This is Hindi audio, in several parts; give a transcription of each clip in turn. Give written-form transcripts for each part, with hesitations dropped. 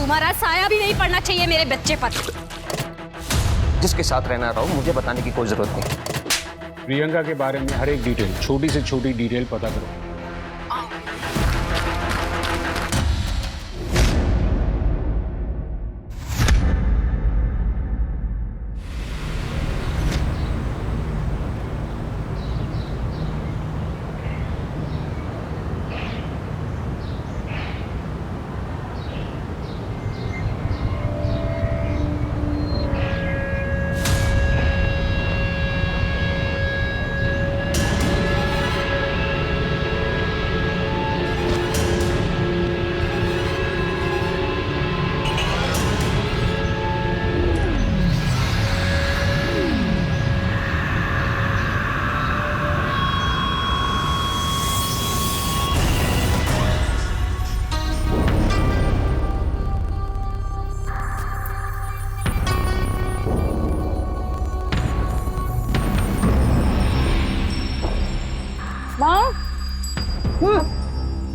तुम्हारा साया भी नहीं पड़ना चाहिए मेरे बच्चे पर। जिसके साथ रहना रहो, मुझे बताने की कोई जरूरत नहीं। प्रियंका के बारे में हर एक डिटेल, छोटी से छोटी डिटेल पता करो।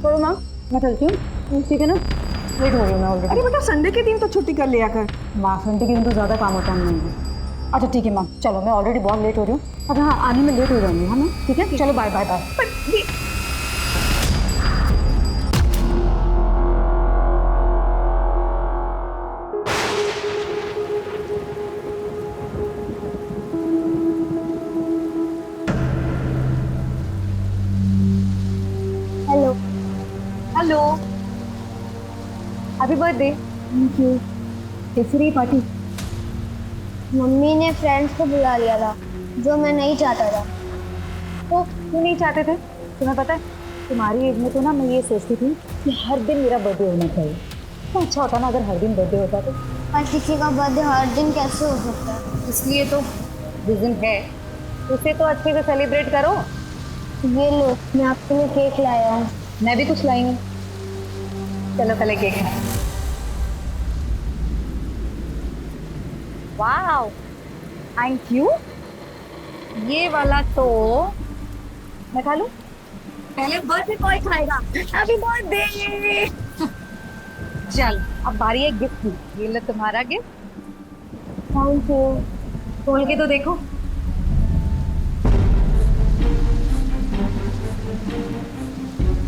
चलो माँ, मैं चलती हूँ, ठीक है ना? लेट हो गई मैं ऑलरेडी। अरे बेटा, संडे के दिन तो छुट्टी कर लिया कर। माँ, संडे के दिन तो ज़्यादा काम होता है नहीं। अच्छा ठीक है माँ, चलो मैं ऑलरेडी बहुत लेट हो रही हूँ। अब हाँ, आने में लेट हो जाऊँगी, हाँ माँ, ठीक है? चलो bye bye bye. Hello hello, happy birthday. Thank you. कैसी रही पार्टी? मम्मी ने फ्रेंड्स को बुला लिया था, जो मैं नहीं चाहता था। तो क्यों नहीं चाहते थे? तुम्हें पता है, तुम्हारी एज में तो ना मैं ये सोचती थी कि हर दिन मेरा बर्थडे होना चाहिए। तो अच्छा होता ना अगर हर दिन बर्थडे होता तो। पर किसी का बर्थडे हर दिन कैसे हो सकता है? इसलिए तो रीजन है, उसे तो अच्छे से सेलिब्रेट करो। ये लो, मैं आपके लिए केक लाया हूँ। मैं भी कुछ लाई हूँ। चलो पहले केक खाएं। Wow, thank you. ये वाला तो मैं खा लूं? पहले बर्थडे बॉय खाएगा। Happy birthday. चल अब बारी है गिफ्ट की। ये लो तुम्हारा गिफ्ट। Thank you. खोल के तो देखो।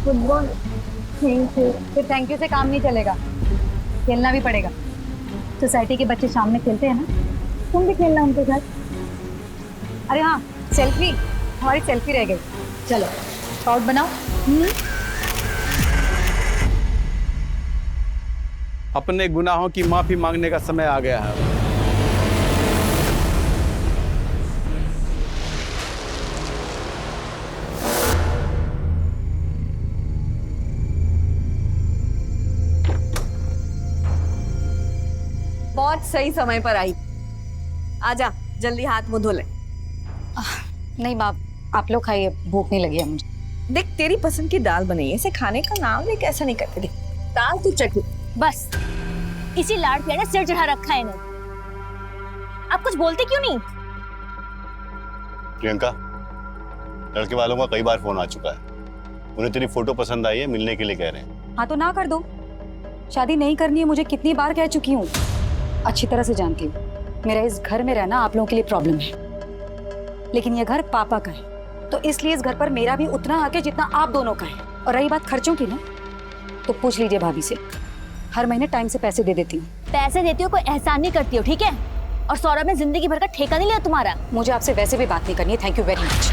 फुटबॉल। Thank you. फिर थैंक यू से काम नहीं चलेगा, खेलना भी पड़ेगा। सोसाइटी के बच्चे शाम में खेलते हैं ना, तुम भी खेलना उनके साथ। अरे हाँ, सेल्फी, हमारी सेल्फी रह गई। चलो पाउट बनाओ। अपने गुनाहों की माफी मांगने का समय आ गया है। बहुत सही समय पर आई। आजा, जल्दी हाथ मुंह धो ले। नहीं बाप, आप लोग खाइए, भूख नहीं लगी है मुझे। देख, तेरी पसंद की दाल बनी है, इसे खाने का नाम ले, कैसा नहीं करते। देख, दाल तू चख। बस इसी लाड़ प्यार ने सिर चढ़ा रखा है इन्हें। आप कुछ बोलते क्यों नहीं? प्रियंका, लड़के वालों का कई बार फोन आ चुका है, उन्हें तेरी फोटो पसंद आई है, मिलने के लिए कह रहे हैं। हाँ तो ना कर दो, शादी नहीं करनी है मुझे कितनी बार कह चुकी हूँ, अच्छी तरह से जानती हूँ। मेरा इस घर में रहना आप लोगों के लिए प्रॉब्लम है, लेकिन यह घर पापा का है, तो इसलिए इस घर पर मेरा भी उतना हक है जितना आप दोनों का है। और रही बात खर्चों की ना, तो पूछ लीजिए भाभी से, हर महीने टाइम से पैसे दे देती हूँ। पैसे देती हो, कोई एहसान नहीं करती हो, ठीक है? और सौरभ ने जिंदगी भर का ठेका नहीं लिया तुम्हारा। मुझे आपसे वैसे भी बात नहीं करनी है, thank you very much.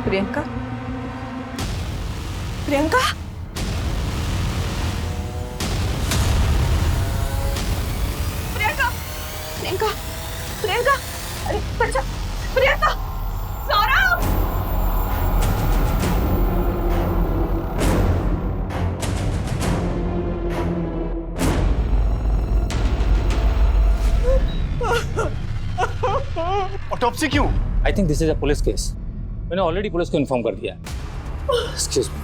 Priyanka, Priyanka, Priyanka, Priyanka, Priyanka, अरे बच्चा, प्रियंका, सौरभ। ऑटोप्सी क्यों? I think this is a police case. मैंने ऑलरेडी पुलिस को इन्फॉर्म कर दिया है। Excuse me.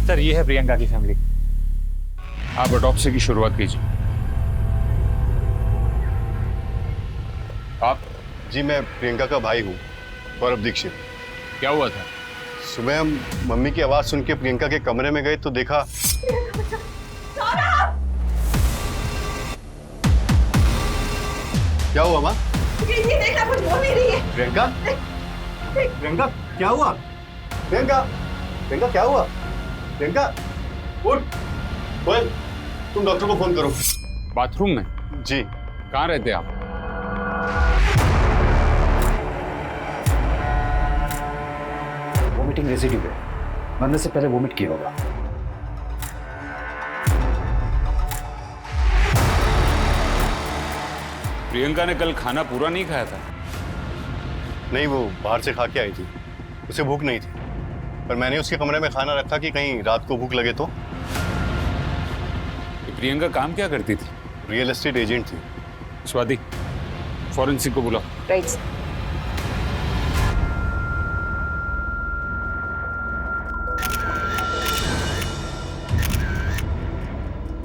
सर, ये है प्रियंका की फैमिली। आप ऑटोप्सी की शुरुआत कीजिए। आप? जी, मैं प्रियंका का भाई हूँ, गौरव दीक्षित। क्या हुआ था? सुबह हम मम्मी की आवाज सुन के प्रियंका के कमरे में गए तो देखा। क्या हुआ माँ? ये देखना, कुछ बोल नहीं रही है। प्रियंका, प्रियंका क्या हुआ? प्रियंका, प्रियंका क्या हुआ? प्रियंका उठ। कोयल, तुम डॉक्टर को फोन करो। बाथरूम में? जी। कहाँ रहते आप? वोमिटिंग रेसिड्यू है, मरने से पहले वोमिट किया होगा। प्रियंका ने कल खाना पूरा नहीं खाया था? नहीं, वो बाहर से खा के आई थी, उसे भूख नहीं थी, पर मैंने उसके कमरे में खाना रखा कि कहीं रात को भूख लगे तो। प्रियंका काम क्या करती थी? रियल एस्टेट एजेंट थी। स्वाति, फॉरेंसिक को बुलाओ। राइट।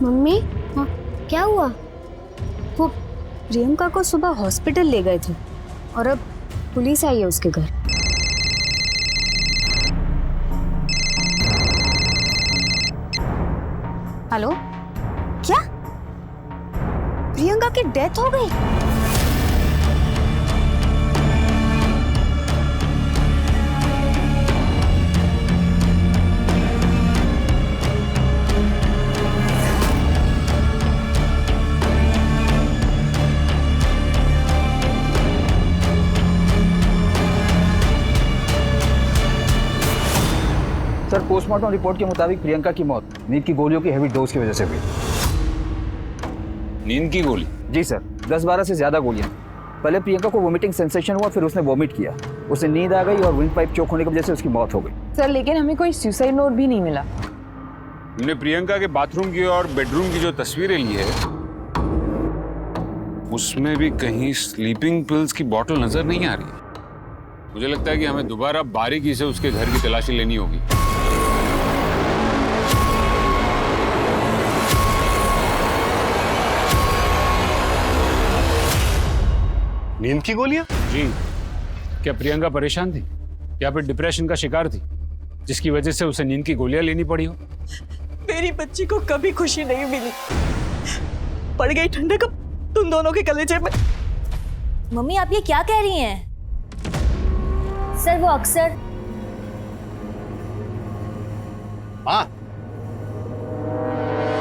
मम्मी, हाँ, क्या हुआ? वो प्रियंका को सुबह हॉस्पिटल ले गए थे और अब पुलिस आई है उसके घर। हेलो, क्या प्रियंका की डेथ हो गई? सर, पोस्टमार्टम रिपोर्ट के मुताबिक प्रियंका की मौत नींद की गोलियों की हेवी डोज की वजह से हुई। नींद की गोली? जी सर, 10-12 से ज्यादा गोलियां। पहले प्रियंका को वोमिटिंग सेंसेशन हुआ, फिर उसने वोमिट किया, उसे नींद आ गई और विंड पाइप चोक होने की वजह से उसकी मौत हो गई। सर, लेकिन हमें कोई सुसाइड नोट भी नहीं मिला। हमने प्रियंका के बाथरूम की और बेडरूम की जो तस्वीरें ली है, उसमें भी कहीं स्लीपिंग पिल्स की बोतल नजर नहीं आ रही है। मुझे लगता है कि हमें दोबारा बारीकी से उसके घर की तलाशी लेनी होगी। नींद की गोलियां? जी। क्या प्रियंका परेशान थी या फिर डिप्रेशन का शिकार थी, जिसकी वजह से उसे नींद की गोलियां लेनी पड़ी हो? मेरी बच्ची को कभी खुशी नहीं मिली, पड़ गई ठंडक तुम दोनों के कलेजे में। मम्मी, आप ये क्या कह रही हैं? सर, वो अक्सर हाँ,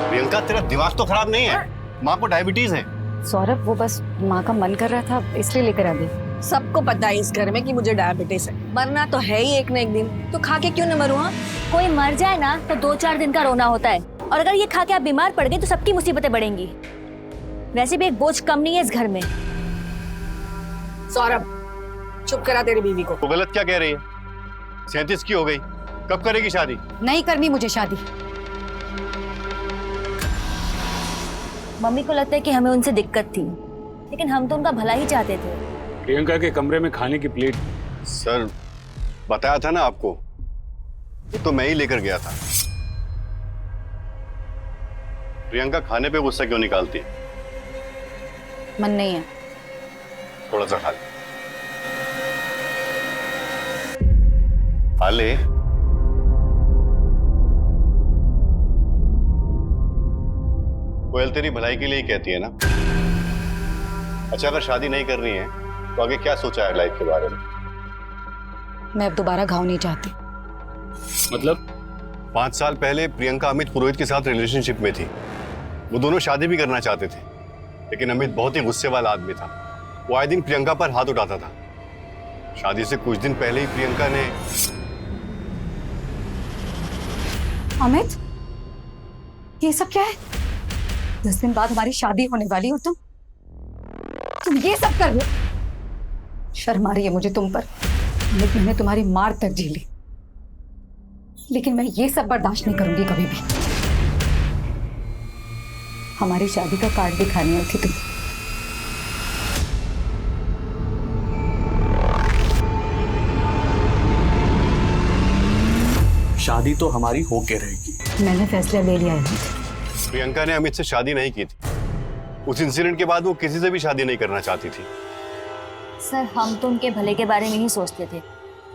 प्रियंका तेरा दिमाग तो खराब नहीं है, माँ को डायबिटीज है। सौरभ, वो बस माँ का मन कर रहा था इसलिए लेकर आ गई। सबको पता है इस घर में कि मुझे डायबिटीज है, मरना तो है ही एक न एक दिन, तो खा के क्यों न मरूं? हाँ, कोई मर जाए ना तो 2-4 दिन का रोना होता है, और अगर ये खा के आप बीमार पड़ गए तो सबकी मुसीबतें बढ़ेंगी। वैसे भी एक बोझ कम नहीं है इस घर में। सौरभ, चुप करा तेरी बीवी को। वो गलत क्या कह रही है? 37 की हो गई, कब करेगी शादी? नहीं करनी मुझे शादी। मम्मी को लगता है कि हमें उनसे दिक्कत थी, लेकिन हम तो उनका भला ही चाहते थे। प्रियंका के कमरे में खाने की प्लेट? सर, बताया था ना आपको, ये तो मैं ही लेकर गया था। प्रियंका खाने पे गुस्सा क्यों निकालती है? मन नहीं है। थोड़ा सा खा ले। खा ले। कोयल तेरी भलाई के लिए ही कहती है ना। अच्छा, अगर शादी नहीं करनी है तो आगे क्या सोचा है लाइफ के बारे में? मैं अब दोबारा घाव नहीं चाहती। मतलब? 5 साल पहले प्रियंका अमित पुरोहित के साथ रिलेशनशिप में थी। वो दोनों शादी भी करना चाहते थे, लेकिन अमित बहुत ही गुस्से वाला आदमी था। वो आए दिन प्रियंका पर हाथ उठाता था। शादी से कुछ दिन पहले ही प्रियंका ने... अमित, ये सब क्या है? 10 दिन बाद हमारी शादी होने वाली हो, तुम ये सब कर रहे हो? शर्म आ रही है मुझे तुम पर। अमित, मैंने तुम्हारी मार तक झेली, लेकिन मैं ये सब बर्दाश्त नहीं करूंगी कभी भी। हमारी शादी का कार्ड दिखाने आई थी तुम। शादी तो हमारी होके रहेगी। मैंने फैसला ले लिया है। प्रियंका ने अमित से शादी नहीं की थी। उस इंसिडेंट के बाद वो किसी से भी शादी नहीं करना चाहती थी। सर हम तो उनके भले के बारे में ही सोचते थे,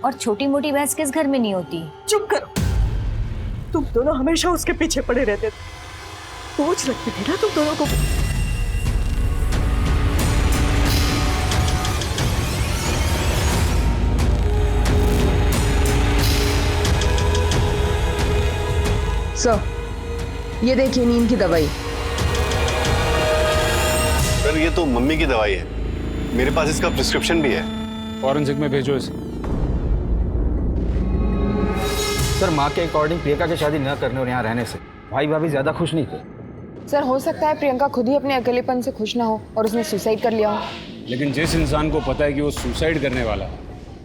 और छोटी मोटी बहस किस घर में नहीं होती। चुप करो। तुम दोनों हमेशा उसके पीछे पड़े रहते थे। बोझ लगती थी ना तुम दोनों को। सर, ये देखिए नींद की दवाई। सर ये तो मम्मी की दवाई है, मेरे पास इसका प्रिस्क्रिप्शन भी है। फॉरेंसिक में भेजो इसे। सर माँ के अकॉर्डिंग प्रियंका की शादी न करने और यहाँ रहने से भाई भाभी ज्यादा खुश नहीं थे। सर हो सकता है प्रियंका खुद ही अपने अकेलेपन से खुश ना हो और उसने सुसाइड कर लिया हो। लेकिन जिस इंसान को पता है कि वो सुसाइड करने वाला है,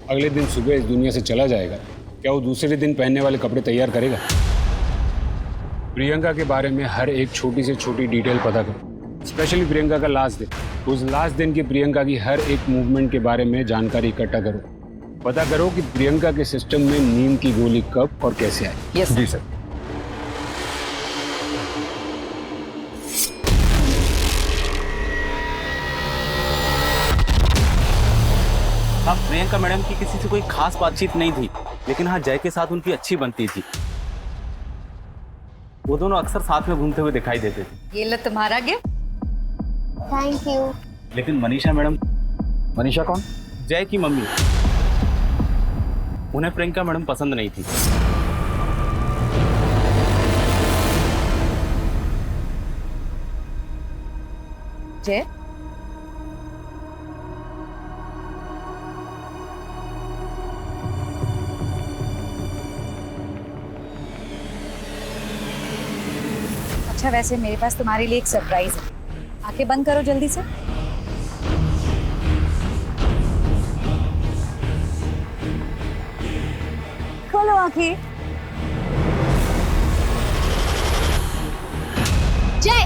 अगले दिन सुबह इस दुनिया से चला जाएगा, क्या वो दूसरे दिन पहनने वाले कपड़े तैयार करेगा? प्रियंका के बारे में हर एक छोटी से छोटी डिटेल पता करो, स्पेशली प्रियंका का लास्ट दिन। उस लास्ट दिन की प्रियंका की हर एक मूवमेंट के बारे में जानकारी इकट्ठा करो। पता करो कि प्रियंका के सिस्टम में नींद की गोली कब और कैसे आई। यस जी सर। हाँ, प्रियंका मैडम की किसी से कोई खास बातचीत नहीं थी, लेकिन हाँ जय के साथ उनकी अच्छी बनती थी। वो दोनों अक्सर साथ में घूमते हुए दिखाई देते थे। ये लो तुम्हारा गिफ्ट। Thank you. लेकिन मनीषा मैडम, मनीषा कौन? जय की मम्मी, उन्हें प्रियंका मैडम पसंद नहीं थी। जय, अच्छा वैसे मेरे पास तुम्हारे लिए एक सरप्राइज है। आंखें बंद करो जल्दी से। खोलो आंखें। जय,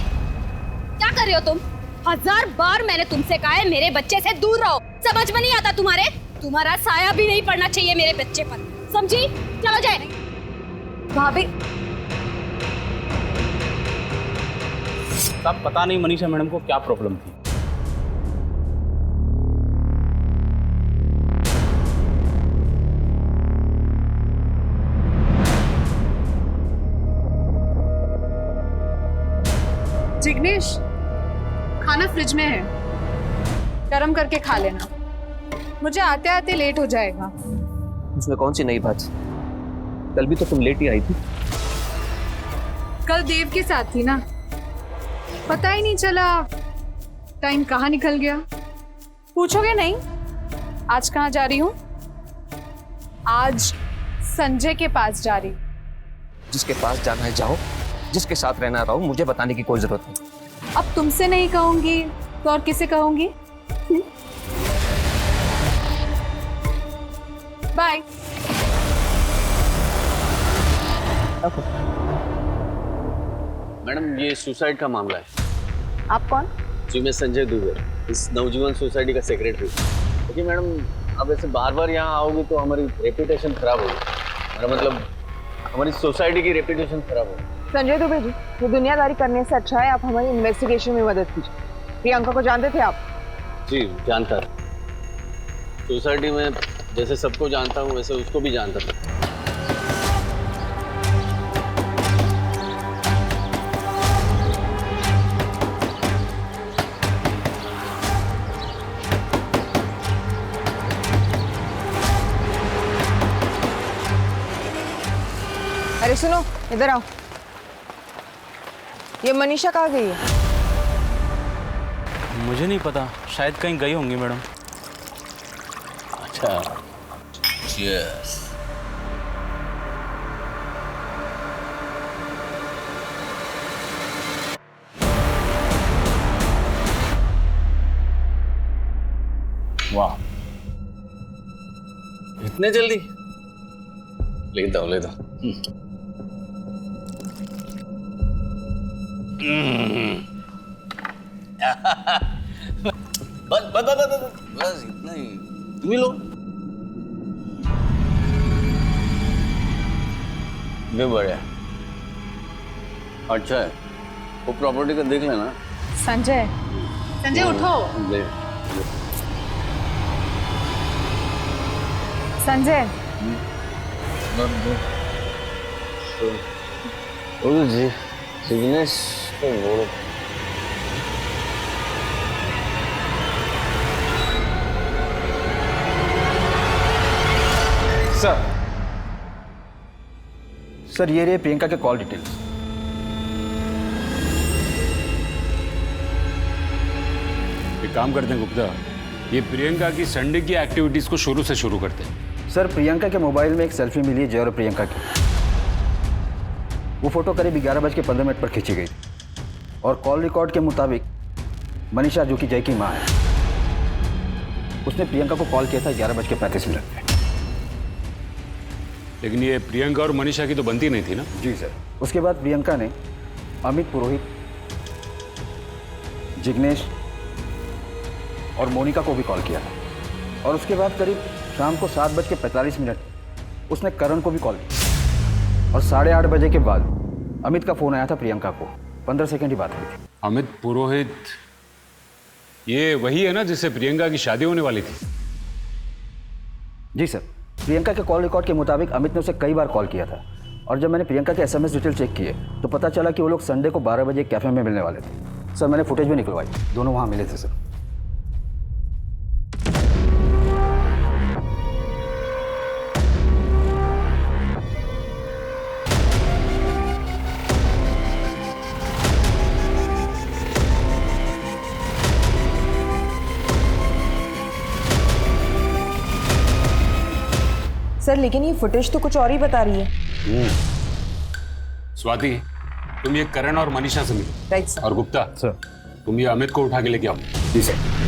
क्या कर रहे हो तुम? 1000 बार मैंने तुमसे कहा है मेरे बच्चे से दूर रहो। समझ में नहीं आता तुम्हारे? तुम्हारा साया भी नहीं पड़ना चाहिए मेरे बच्चे पर, समझी? चलो जय। भाभी तब पता नहीं मनीषा मैडम को क्या प्रॉब्लम थी। जिग्नेश, खाना फ्रिज में है, गरम करके खा लेना। मुझे आते आते लेट हो जाएगा। उसमें कौन सी नई बात? कल भी तो तुम लेट ही आई थी। कल देव के साथ थी ना, पता ही नहीं चला टाइम कहाँ निकल गया। पूछोगे नहीं आज कहाँ जा रही हूँ? आज संजय के पास जा रही। जिसके पास जाना है जाओ, जिसके साथ रहना रहो, मुझे बताने की कोई जरूरत नहीं। अब तुमसे नहीं कहूंगी तो और किसे कहूंगी? बाय। मैडम ये सुसाइड का मामला है। आप कौन? जी मैं संजय दुबे, इस नवजीवन सोसाइटी का सेक्रेटरी। देखिए मैडम, अब ऐसे बार बार यहाँ आओगे तो हमारी रेपुटेशन खराब होगी। मेरा मतलब हमारी सोसाइटी की रेपुटेशन खराब होगी। संजय दुबे जी, ये दुनियादारी करने से अच्छा है आप हमारी इन्वेस्टिगेशन में मदद कीजिए। प्रियंका को जानते थे आप? जी जानता था। सोसाइटी में जैसे सबको जानता हूँ वैसे उसको भी जानता था। अरे सुनो, इधर आओ। ये मनीषा कहाँ गई है? मुझे नहीं पता, शायद कहीं गई होंगी मैडम। अच्छा Cheers. वाह, इतने जल्दी? लेता हूँ लेता हूँ। बस बस बस बस बस इतना ही, तुम ही लो। भी बढ़िया, अच्छा है। वो प्रॉपर्टी का देख लेना। संजय, संजय उठो। संजय जी जिग्नेश को बोलो। सर ये रही प्रियंका के कॉल डिटेल्स। एक काम करते हैं गुप्ता, ये प्रियंका की संडे की एक्टिविटीज को शुरू से शुरू करते हैं। सर प्रियंका के मोबाइल में एक सेल्फी मिली है जय और प्रियंका की। वो फोटो करीब 11:15 पर खींची गई और कॉल रिकॉर्ड के मुताबिक मनीषा जो कि जय की मां है, उसने प्रियंका को कॉल किया था 11:35 पे। लेकिन ये प्रियंका और मनीषा की तो बनती नहीं थी ना? जी सर। उसके बाद प्रियंका ने अमित पुरोहित, जिग्नेश और मोनिका को भी कॉल किया था और उसके बाद करीब शाम को 7:45 उसने करण को भी कॉल किया और 8:30 बजे के बाद अमित का फोन आया था प्रियंका को। 15 सेकंड ही बात हुई थी। अमित पुरोहित ये वही है ना जिससे प्रियंका की शादी होने वाली थी? जी सर। प्रियंका के कॉल रिकॉर्ड के मुताबिक अमित ने उसे कई बार कॉल किया था और जब मैंने प्रियंका के SMS डिटेल चेक किए तो पता चला कि वो लोग संडे को 12 बजे कैफे में मिलने वाले थे। सर मैंने फुटेज भी निकलवाई, दोनों वहाँ मिले थे सर। सर लेकिन ये फुटेज तो कुछ और ही बता रही है। स्वाति, तुम ये करण और मनीषा से मिलो। Right sir. और गुप्ता सर तुम ये अमित को उठा के लेके आओ। जी सर।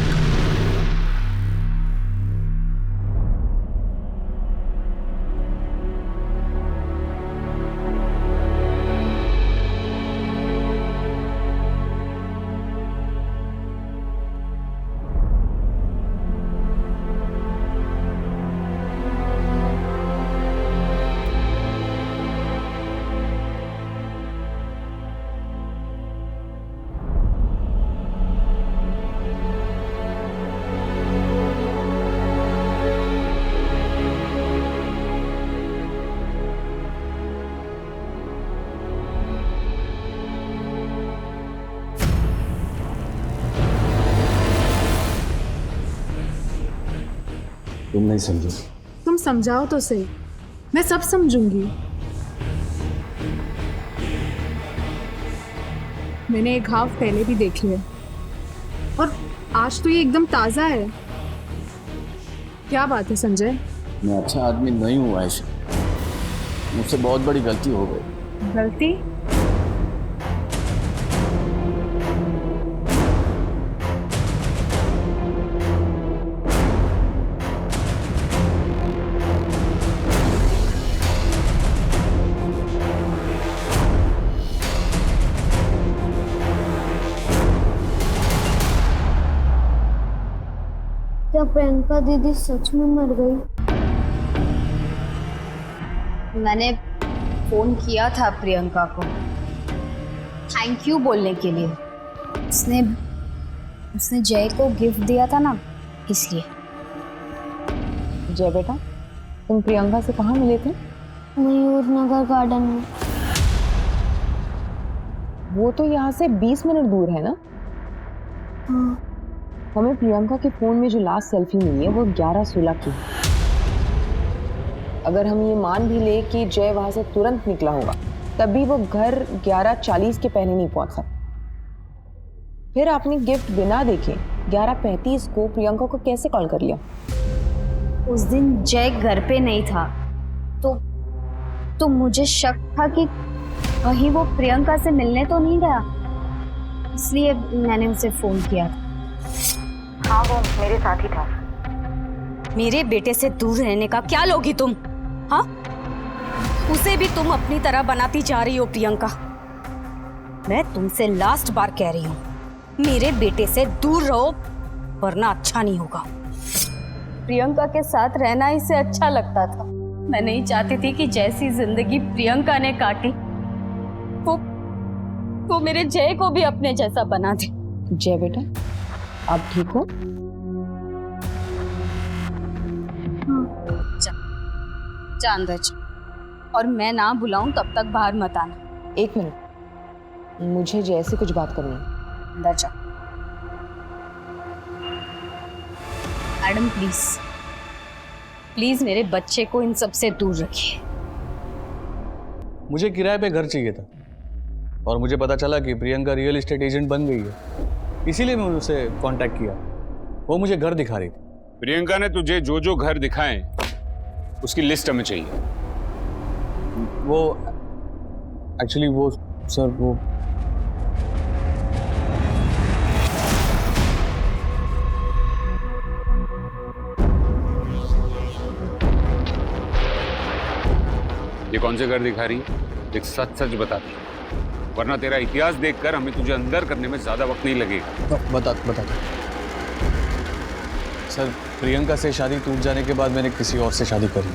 तुम नहीं समझो। तुम समझाओ तो सही, मैं सब समझूंगी। मैंने एक घाव पहले भी देख लिया और आज तो ये एकदम ताजा है। क्या बात है संजय? मैं अच्छा आदमी नहीं हूँ आयशा, मुझसे बहुत बड़ी गलती हो गई। गलती? क्या प्रियंका दीदी सच में मर गई? मैंने फोन किया था प्रियंका को थैंक यू बोलने के लिए। उसने जय को गिफ्ट दिया था ना, इसलिए। जय बेटा, तुम प्रियंका से कहाँ मिले थे? मयूर नगर गार्डन में। वो तो यहाँ से 20 मिनट दूर है ना? हाँ। हमें प्रियंका के फोन में जो लास्ट सेल्फी मिली है वो 11:16 की। अगर हम ये मान भी ले कि जय वहां से तुरंत निकला होगा, तभी वो घर 11:40 के पहले नहीं पहुंच सकता। फिर आपने गिफ्ट बिना देखे 11:35 को प्रियंका को कैसे कॉल कर लिया? उस दिन जय घर पे नहीं था तो मुझे शक था कि कहीं वो प्रियंका से मिलने तो नहीं गया, इसलिए मैंने उसे फोन किया था। हाँ वो मेरे साथ ही था। मेरे बेटे से दूर रहने का क्या लोगी तुम? हाँ, उसे भी तुम अपनी तरह बनाती जा रही हो प्रियंका। मैं तुमसे लास्ट बार कह रही हूँ, मेरे बेटे से दूर रहो वरना अच्छा नहीं होगा। प्रियंका के साथ रहना इसे अच्छा लगता था। मैं नहीं चाहती थी कि जैसी जिंदगी प्रियंका ने काटी वो मेरे जय को भी अपने जैसा बना दे। जय बेटा, आप ठीक हो? जा अंदर जा, और मैं ना बुलाऊं तब तक बाहर मत आना। 1 मिनट, मुझे जय से कुछ बात करनी है। अंदर जा। मैडम प्लीज प्लीज मेरे बच्चे को इन सब से दूर रखिए। मुझे किराए पे घर चाहिए था और मुझे पता चला कि प्रियंका रियल एस्टेट एजेंट बन गई है, इसीलिए मैंने उसे कांटेक्ट किया। वो मुझे घर दिखा रही थी। प्रियंका ने तुझे जो जो घर दिखाए उसकी लिस्ट हमें चाहिए। वो एक्चुअली वो सर वो ये कौन से घर दिखा रही है? एक सच सच बता दे, वरना तेरा इतिहास देखकर हमें तुझे अंदर करने में ज्यादा वक्त नहीं लगेगा। बता सर, प्रियंका से शादी टूट जाने के बाद मैंने किसी और से शादी करी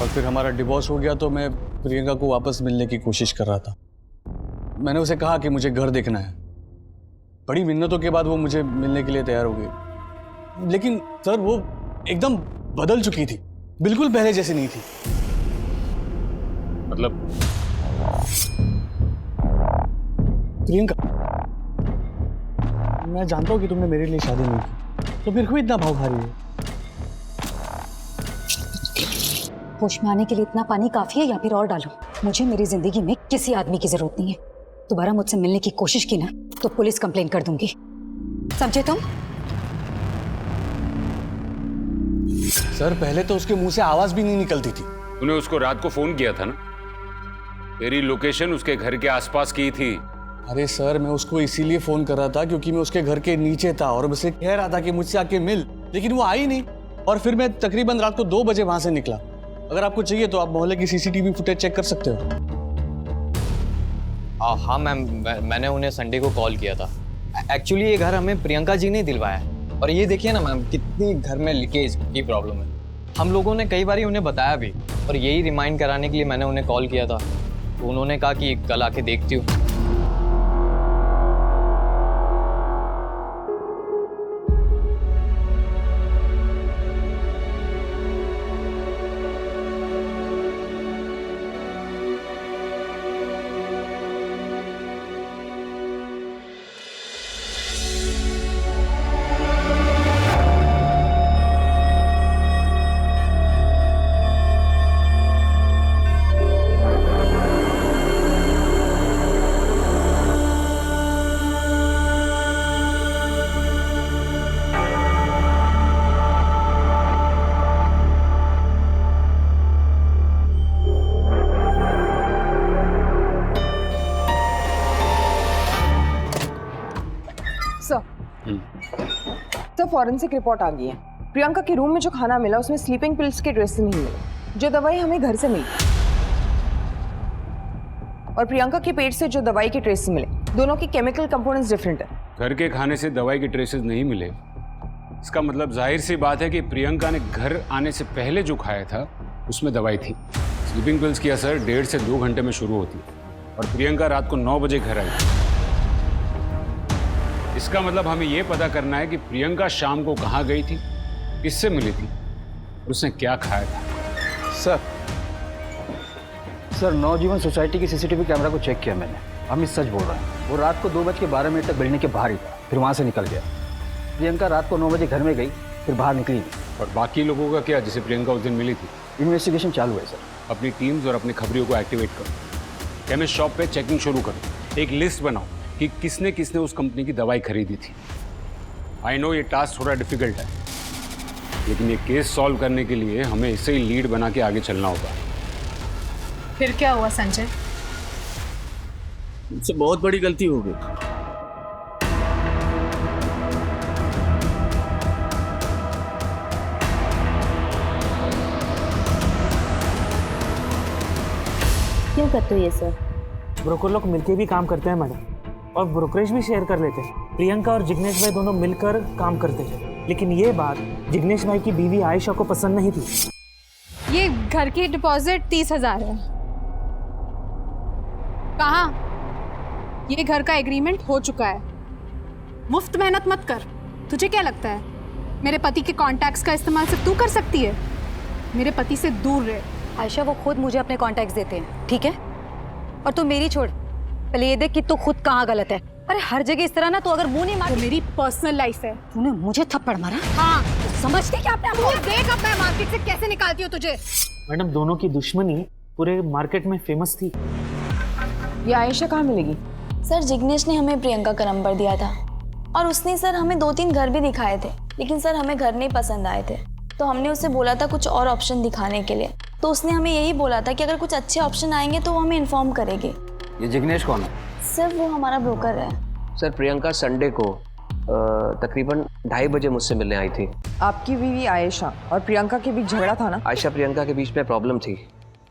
और फिर हमारा डिवोर्स हो गया, तो मैं प्रियंका को वापस मिलने की कोशिश कर रहा था। मैंने उसे कहा कि मुझे घर देखना है। बड़ी मिन्नतों के बाद वो मुझे मिलने के लिए तैयार हो गई, लेकिन सर वो एकदम बदल चुकी थी, बिल्कुल पहले जैसी नहीं थी। मतलब प्रियंका, मैं जानता हूँ कि तुमने मेरे लिए शादी नहीं की, तो फिर क्यों इतना भाव खा रही है? होश में आने के लिए इतना पानी काफी है या फिर और डालो? मुझे मेरी जिंदगी में किसी आदमी की जरूरत नहीं है। दोबारा मुझसे मिलने की कोशिश की ना तो पुलिस कंप्लेन कर दूंगी, समझे तुम? सर, पहले तो उसके मुंह से आवाज भी नहीं निकलती थी। तूने उसको रात को फोन किया था ना? तेरी लोकेशन उसके घर के आसपास की थी। अरे सर, मैं उसको इसीलिए फोन कर रहा था क्योंकि मैं उसके घर के नीचे था और उसे कह रहा था कि मुझसे आके मिल, लेकिन वो आई नहीं। और फिर मैं तकरीबन रात को 2 बजे वहां से निकला। अगर आपको चाहिए तो आप मोहल्ले की सीसीटीवी फुटेज चेक कर सकते हो। हाँ मैम, मैंने उन्हें संडे को कॉल किया था। एक्चुअली ये घर हमें प्रियंका जी ने दिलवाया है। और ये देखिए ना मैम, कितनी घर में लीकेज की प्रॉब्लम है। हम लोगों ने कई बार उन्हें बताया भी, और यही रिमाइंड कराने के लिए मैंने उन्हें कॉल किया था। तो उन्होंने कहा कि कल आके देखती हूँ। तो फॉरेंसिक रिपोर्ट आ गई है। प्रियंका के रूम में जो खाना मिला उसमें स्लीपिंग पिल्स के ट्रेस नहीं मिले, जो दवाई हमें घर से मिली, और प्रियंका के पेट से जो दवाई के ट्रेस मिले, दोनों की केमिकल कंपोनेंट्स डिफरेंट है। घर के खाने से दवाई के ट्रेसेस नहीं मिले, इसका मतलब जाहिर सी बात है कि प्रियंका ने घर आने से पहले जो खाया था उसमें दवाई थी। स्लीपिंग पिल्स की असर 1.5 से 2 घंटे में शुरू होती है और प्रियंका रात को 9 बजे घर आई। इसका मतलब हमें यह पता करना है कि प्रियंका शाम को कहाँ गई थी, किससे मिली थी, उसने क्या खाया था। सर नवजीवन सोसाइटी की सीसीटीवी कैमरा को चेक किया मैंने। अमित सच बोल रहा है। वो रात को 2:12 तक बिल्डिंग के बाहर ही था, फिर वहाँ से निकल गया। प्रियंका रात को 9 बजे घर में गई, फिर बाहर निकली नहीं। और बाकी लोगों का क्या, जिसे प्रियंका उस दिन मिली थी? इन्वेस्टिगेशन चालू है सर। अपनी टीम्स और अपनी खबरियों को एक्टिवेट करो। केमिस्ट शॉप पे चेकिंग शुरू करो। एक लिस्ट बनाओ कि किसने किसने उस कंपनी की दवाई खरीदी थी। आई नो ये टास्क थोड़ा डिफिकल्ट है, लेकिन ये केस सॉल्व करने के लिए हमें इसे ही लीड बना के आगे चलना होगा। फिर क्या हुआ संजय? मुझसे बहुत बड़ी गलती हो गई। करते हो ये सब? ब्रोकर लोग मिलके भी काम करते हैं मैडम, और ब्रोकरेज भी शेयर कर लेते हैं। प्रियंका और जिग्नेश भाई दोनों मिलकर काम करते थे, लेकिन ये बात जिग्नेश भाई की बीवी आयशा को पसंद नहीं थी। ये घर की डिपॉजिट 30,000 है। कहाँ? ये घर का एग्रीमेंट हो चुका है। मुफ्त मेहनत मत कर। तुझे क्या लगता है मेरे पति के कॉन्टैक्ट्स का इस्तेमाल सिर्फ तू कर सकती है? मेरे पति से दूर रहे। आयशा, वो खुद मुझे अपने कॉन्टैक्ट्स देते हैं, ठीक है? और तू मेरी छोड़, पहले ये देख कि तू खुद कहाँ गलत है। अरे हर जगह इस तरह ना, तो अगर मुंह नहीं मार। मेरी पर्सनल लाइफ है। तूने मुझे थप्पड़ मारा? हाँ, समझती क्या अपने आप को? देख अब मैं मार्केट से कैसे निकालती हूँ तुझे। मैडम, दोनों की दुश्मनी पूरे मार्केट में फेमस थी। ये आयशा कहाँ मिलेगी? सर, जिग्नेश ने हमें प्रियंका का नंबर दिया था और उसने सर हमें 2-3 घर भी दिखाए थे, लेकिन सर हमें घर नहीं पसंद आए थे। तो हमने उसे बोला था कुछ और ऑप्शन दिखाने के लिए, तो उसने हमें यही बोला था कि अगर कुछ अच्छे ऑप्शन आएंगे तो वो हमें इन्फॉर्म करेगी। ये जिग्नेश कौन है? सर वो हमारा ब्रोकर है। सर, प्रियंका संडे को तकरीबन 2:30 बजे मुझसे मिलने आई थी। आपकी बीवी आयशा और प्रियंका के बीच झगड़ा था ना? आयशा प्रियंका के बीच में प्रॉब्लम थी,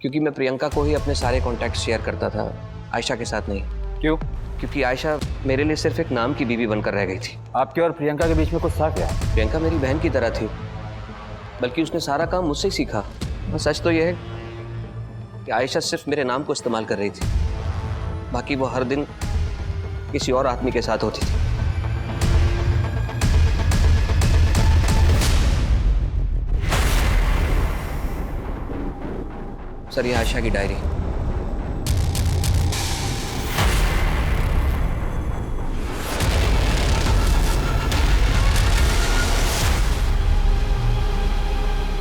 क्योंकि मैं प्रियंका को ही अपने सारे कॉन्टैक्ट शेयर करता था, आयशा के साथ नहीं। क्यों? क्योंकि आयशा मेरे लिए सिर्फ एक नाम की बीवी बनकर रह गई थी। आपके और प्रियंका के बीच में कुछ था क्या? प्रियंका मेरी बहन की तरह थी, बल्कि उसने सारा काम मुझसे ही सीखा। और सच तो यह है कि आयशा सिर्फ मेरे नाम को इस्तेमाल कर रही थी, बाकी वो हर दिन किसी और आदमी के साथ होती थी। सर, ये आयशा की डायरी।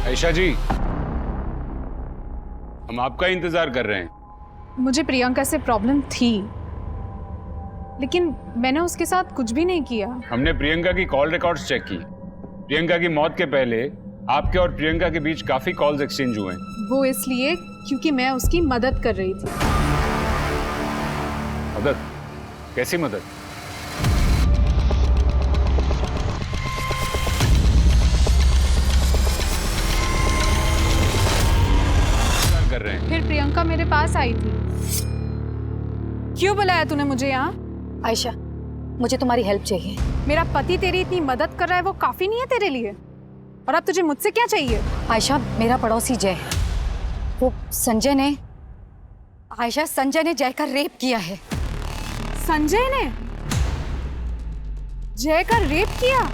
आयशा जी, हम आपका इंतजार कर रहे हैं। मुझे प्रियंका से प्रॉब्लम थी, लेकिन मैंने उसके साथ कुछ भी नहीं किया। हमने प्रियंका की कॉल रिकॉर्ड्स चेक की। प्रियंका की मौत के पहले आपके और प्रियंका के बीच काफी कॉल्स एक्सचेंज हुए। वो इसलिए क्योंकि मैं उसकी मदद कर रही थी। मदद? कैसी मदद? कर रहे हैं। फिर प्रियंका मेरे पास आई थी। क्यों बुलाया तूने मुझे यहाँ? आयशा, मुझे तुम्हारी हेल्प चाहिए। मेरा पति तेरी इतनी मदद कर रहा है, वो काफी नहीं है तेरे लिए? और अब तुझे मुझसे क्या चाहिए? आयशा, मेरा पड़ोसी जय है, वो संजय ने जय का रेप किया है। संजय ने जय का रेप किया?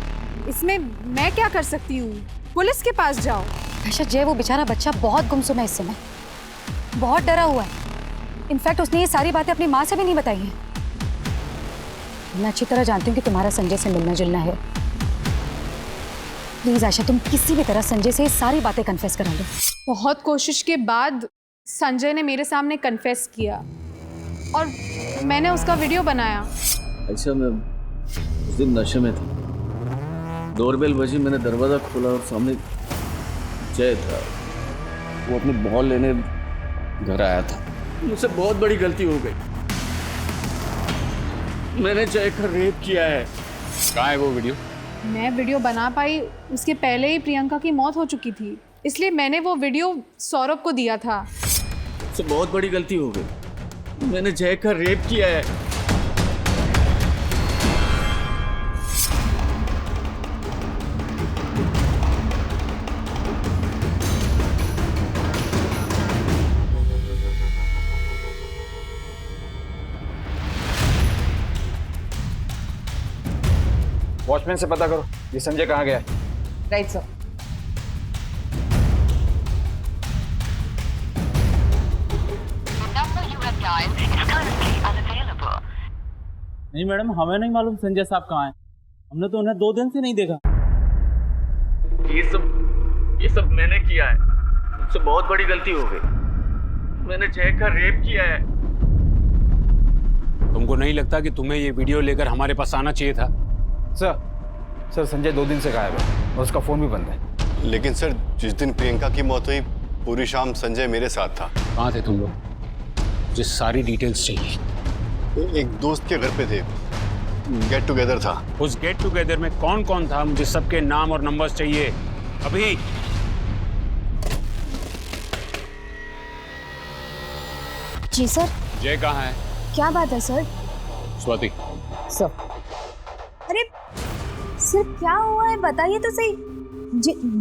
इसमें मैं क्या कर सकती हूँ? पुलिस के पास जाओ। आयशा, जय वो बेचारा बच्चा बहुत गुमसुम है इस समय, बहुत डरा हुआ है। इनफैक्ट उसने ये सारी बातें अपनी माँ से भी नहीं बताई हैं। मैं अच्छी तरह जानती हूँ कि तुम्हारा संजय से मिलना जुलना है। प्लीज आयशा, तुम किसी भी तरह संजय से ये सारी बातें कन्फेस करा लो। बहुत कोशिश के बाद संजय ने मेरे सामने कन्फेस किया और मैंने उसका वीडियो बनाया। अच्छा, मैं उस दिन नशे में था। डोरबेल बजी, मैंने दरवाजा खोला और सामने जय था। वो अपनी बॉल लेने घर आया था। मुझसे बहुत बड़ी गलती हो गई। मैंने जय का रेप किया है। कहाँ है वो वीडियो? मैं वीडियो बना पाई उसके पहले ही प्रियंका की मौत हो चुकी थी, इसलिए मैंने वो वीडियो सौरभ को दिया था। मुझसे बहुत बड़ी गलती हो गई। मैंने जय का रेप किया है। वॉचमैन से पता करो ये संजय कहाँ गया है। Right sir. नहीं मैडम, हमें नहीं मालूम संजय साहब कहाँ हैं। हमने तो उन्हें 2 दिन से नहीं देखा। ये सब मैंने किया है। मुझसे बहुत बड़ी गलती हो गई। मैंने जय का रेप किया है। तुमको नहीं लगता कि तुम्हें ये वीडियो लेकर हमारे पास आना चाहिए था? सर संजय 2 दिन से गायब है और उसका फोन भी बंद है। लेकिन सर, जिस दिन प्रियंका की मौत हुई पूरी शाम संजय मेरे साथ था। कहाँ थे तुम लोग? मुझे सारी डिटेल्स चाहिए। एक दोस्त के घर पे थे, गेट टुगेदर था। उस गेट टुगेदर में कौन कौन था? मुझे सबके नाम और नंबर्स चाहिए अभी। जी सर। जय कहाँ है? क्या बात है सर? स्वाति। सर। अरे सर क्या हुआ है बताइए तो सही।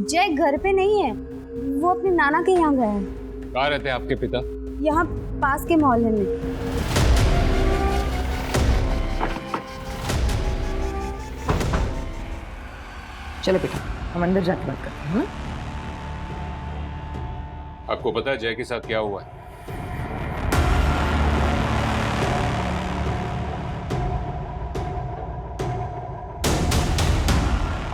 जय घर पे नहीं है, वो अपने नाना के यहाँ गए हैं। कहाँ रहते हैं आपके पिता? यहाँ पास के मोहल्ले में। चलो बेटा हम अंदर जाके बात करते हैं। आपको पता है जय के साथ क्या हुआ है?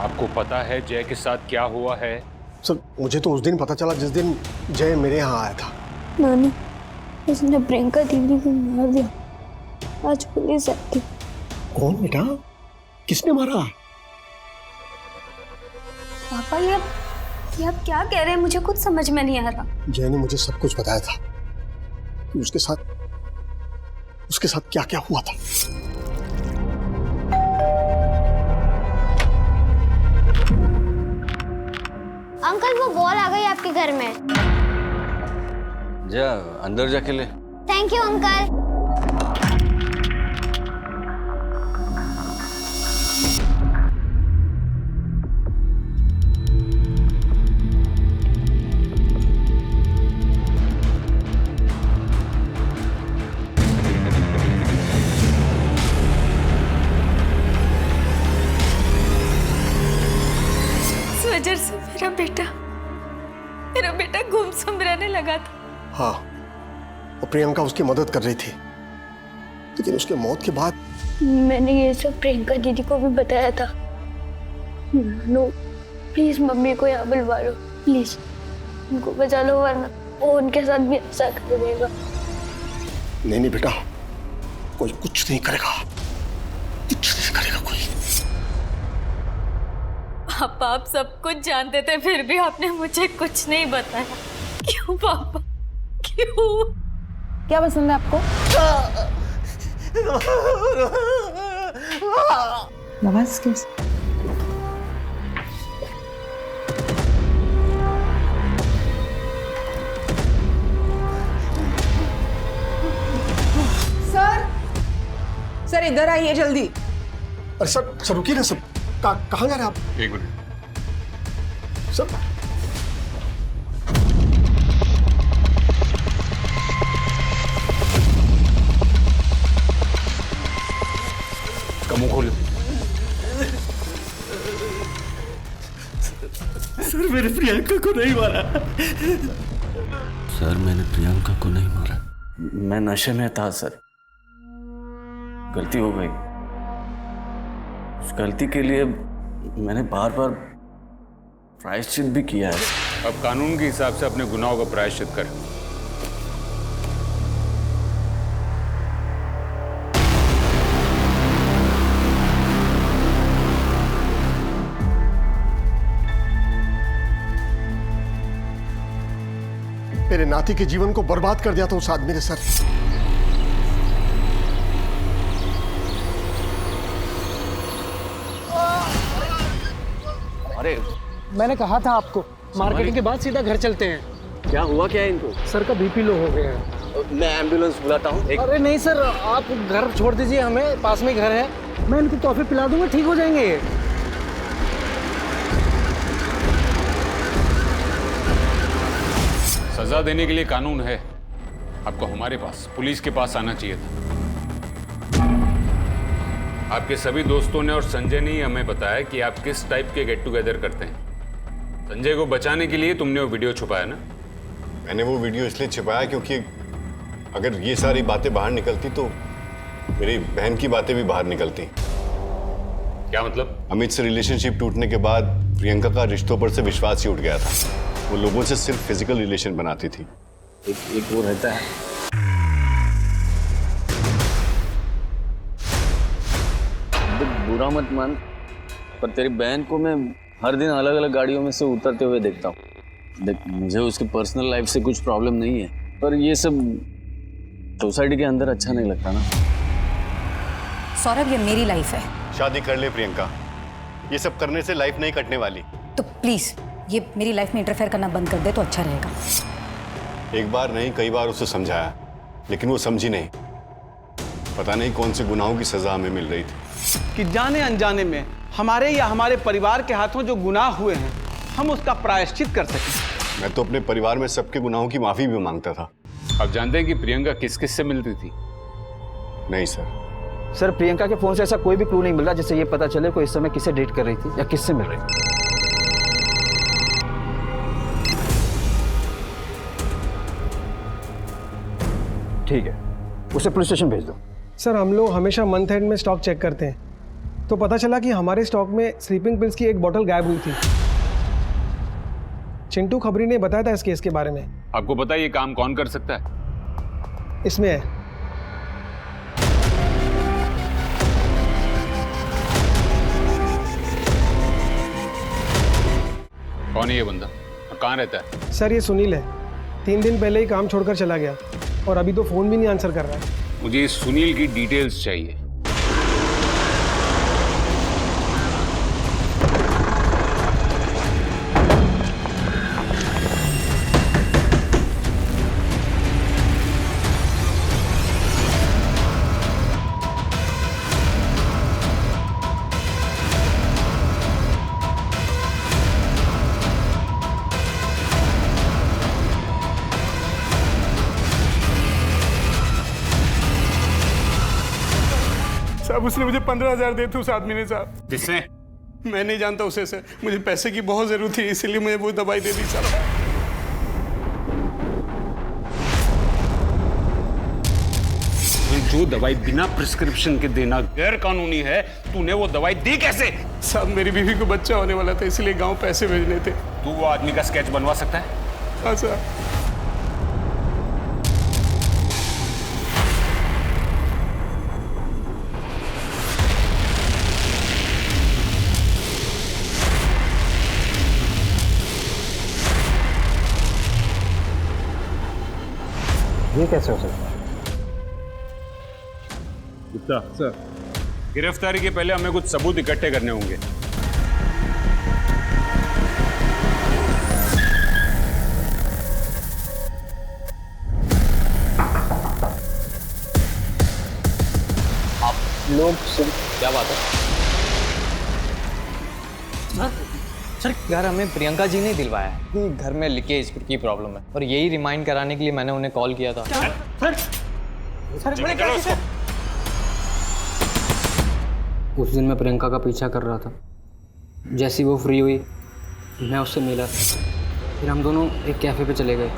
आपको पता है जय के साथ क्या हुआ है? सर मुझे तो उस दिन पता चला जिस दिन जय मेरे यहाँ आया था। नानी, उसने प्रियंका दीदी को मार दिया। आज पुलिस आई थी। कौन बेटा? किसने मारा? पापा ये आप क्या कह रहे हैं? मुझे कुछ समझ में नहीं आ रहा। जय ने मुझे सब कुछ बताया था कि उसके साथ क्या क्या हुआ था। अंकल वो बॉल आ गई आपके घर में। जा अंदर जाके ले। Thank you uncle. वजह से मेरा बेटा गुमसुम रहने लगा था। हाँ, और प्रियंका उसकी मदद कर रही थी, लेकिन उसके मौत के बाद मैंने ये सब प्रियंका दीदी को भी बताया था। नो प्लीज मम्मी को यहाँ बुलवा लो, प्लीज उनको बचा लो, वरना वो उनके साथ भी ऐसा कर देगा। नहीं बेटा, कोई कुछ नहीं करेगा, कुछ नहीं करेगा कोई। पापा आप सब कुछ जानते थे फिर भी आपने मुझे कुछ नहीं बताया। क्यों पापा, क्यों? क्या पसंद है आपको? नवाज किस? सर इधर आइए जल्दी। अरे सर रुकिए ना सर, कहाँ जा रहे हैं आप? एक मिनट सर। मुंह खोलो। सर मैंने प्रियंका को नहीं मारा। सर मैंने प्रियंका को नहीं मारा, मैं नशे में था सर, गलती हो गई। उस गलती के लिए मैंने बार बार प्रायश्चित भी किया है। अब कानून के हिसाब से अपने गुनाहों का प्रायश्चित करें। मेरे नाती के जीवन को बर्बाद कर दिया था उस आदमी ने सर। अरे मैंने कहा था आपको, मार्केटिंग के बाद सीधा घर चलते हैं। क्या हुआ क्या है इनको? सर का बीपी लो हो गया है। मैं एम्बुलेंस बुलाता हूँ। अरे नहीं सर, आप घर छोड़ दीजिए, हमें पास में घर है, मैं इनको कॉफी पिला दूंगा, ठीक हो जाएंगे ये। सजा देने के लिए कानून है, आपको हमारे पास, पुलिस के पास आना चाहिए था। आपके सभी दोस्तों ने और संजय ने ही हमें बताया कि आप किस टाइप के गेट टुगेदर करते हैं। संजय को बचाने के लिए तुमने वो वीडियो छुपाया ना? मैंने वो वीडियो इसलिए छुपाया क्योंकि अगर ये सारी बातें बाहर निकलती तो मेरी बहन की बातें भी बाहर निकलती। क्या मतलब? अमित से रिलेशनशिप टूटने के बाद प्रियंका का रिश्तों पर से विश्वास ही उठ गया था। वो लोगों से सिर्फ फिजिकल रिलेशन बनाती थी। एक वो रहता है, बुरा मत मान, पर तेरी बहन को मैं हर दिन अलग अलग गाड़ियों में से उतरते हुए देखता हूँ। देख, मुझे उसकी पर्सनल लाइफ से कुछ प्रॉब्लम नहीं है, पर ये सब सोसाइटी के अंदर अच्छा नहीं लगता ना। सौरभ, ये मेरी लाइफ है। शादी कर ले प्रियंका, ये सब करने से लाइफ नहीं कटने वाली। तो प्लीज ये मेरी लाइफ में इंटरफेयर करना बंद कर दे तो अच्छा रहेगा। एक बार नहीं कई बार उसे समझाया, लेकिन वो समझी नहीं। पता नहीं कौन से गुनाहों की सजा हमें मिल रही थी कि जाने अनजाने में हमारे या हमारे परिवार के हाथों जो गुनाह हुए हैं हम उसका प्रायश्चित कर सकें। मैं तो अपने परिवार में सबके गुनाहों की माफी भी मांगता था। आप जानते हैं कि प्रियंका किस किस से मिलती थी? नहीं सर। सर, प्रियंका के फोन से ऐसा कोई भी क्लू नहीं मिल रहा जिससे ये पता चले कोई इस समय किसे डेट कर रही थी या किससे मिल रही थी। ठीक है, उसे पुलिस स्टेशन भेज दो। सर, हम लोग हमेशा मंथ एंड में स्टॉक चेक करते हैं, तो पता चला कि हमारे स्टॉक में स्लीपिंग पिल्स की एक बोतल गायब हुई थी। चिंटू खबरी ने बताया था इस केस के बारे में। आपको पता है ये काम कौन कर सकता है? इसमें है। कौन है ये बंदा और कहाँ रहता है? सर, ये सुनील है। 3 दिन पहले ही काम छोड़कर चला गया और अभी तो फोन भी नहीं आंसर कर रहा है। मुझे इस सुनील की डिटेल्स चाहिए। साहब, उसने मुझे 15,000 दिए थे उस आदमी ने साहब। किसने? मैं नहीं जानता उसे सर, मुझे पैसे की बहुत जरूरत थी इसीलिए मुझे वो दवाई दे दी साहब। जो दवाई बिना प्रिस्क्रिप्शन के देना गैर कानूनी है, तूने वो दवाई दी कैसे? साहब, मेरी बीवी को बच्चा होने वाला था इसलिए गांव पैसे भेजने थे। तू वो आदमी का स्केच बनवा सकता है? हाँ सर। ये कैसे हो सकता है? गुप्ता सर, गिरफ्तारी के पहले हमें कुछ सबूत इकट्ठे करने होंगे। आप लोग क्या बात है? सर, घर हमें प्रियंका जी ने दिलवाया है कि घर में लीकेज की प्रॉब्लम है और यही रिमाइंड कराने के लिए मैंने उन्हें कॉल किया था। उस दिन मैं प्रियंका का पीछा कर रहा था। जैसी वो फ्री हुई मैं उससे मिला, फिर हम दोनों एक कैफ़े पे चले गए।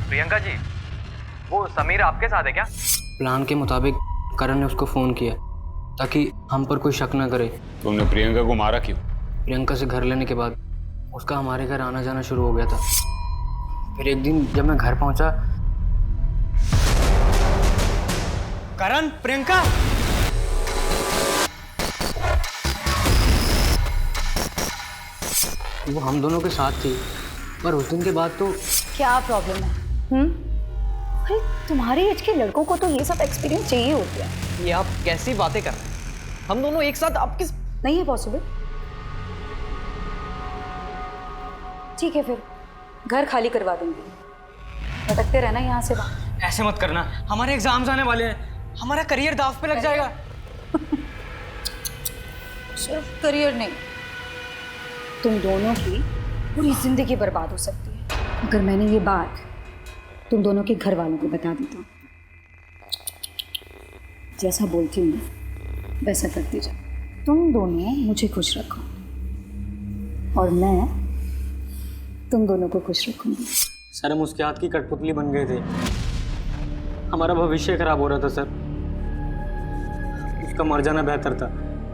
प्रियंका जी, वो समीर आपके साथ है क्या? प्लान के मुताबिक करण ने उसको फ़ोन किया ताकि हम पर कोई शक न करे। तुमने प्रियंका को मारा क्यों? प्रियंका से घर लेने के बाद उसका हमारे घर आना जाना शुरू हो गया था। फिर एक दिन जब मैं घर पहुंचा, करण, प्रियंका, वो हम दोनों के साथ थी, पर उस दिन के बाद तो क्या प्रॉब्लम है? अरे तुम्हारी एज के लड़कों को तो ये सब एक्सपीरियंस चाहिए होता है। ये आप कैसी बातें कर रहे हैं? हम दोनों एक साथ, आप किस? नहीं है पॉसिबल। ठीक है, फिर घर खाली करवा दूंगी, भटकते रहना यहाँ से वहाँ। ऐसे मत करना, हमारे एग्जाम्स आने वाले हैं, हमारा करियर दाव पे लग जाएगा। सिर्फ करियर नहीं, तुम दोनों की पूरी जिंदगी बर्बाद हो सकती है अगर मैंने ये बात तुम दोनों के घर वालों को बता देता हूँ। जैसा बोलती हूँ ना वैसा करती जाओ। तुम दोनों मुझे खुश रखो और मैं तुम दोनों को खुश रखूंगी। सर, हम उसके हाथ की कठपुतली बन गए थे। हमारा भविष्य खराब हो रहा था सर। उसका मर जाना बेहतर था।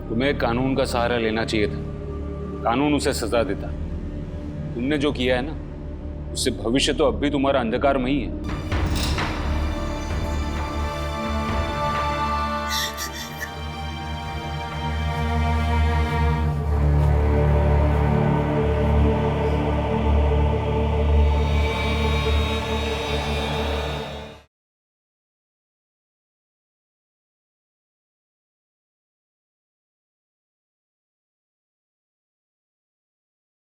तुम्हें कानून का सहारा लेना चाहिए था, कानून उसे सजा देता। तुमने जो किया है ना, उससे भविष्य तो अब भी तुम्हारा अंधकार में ही है।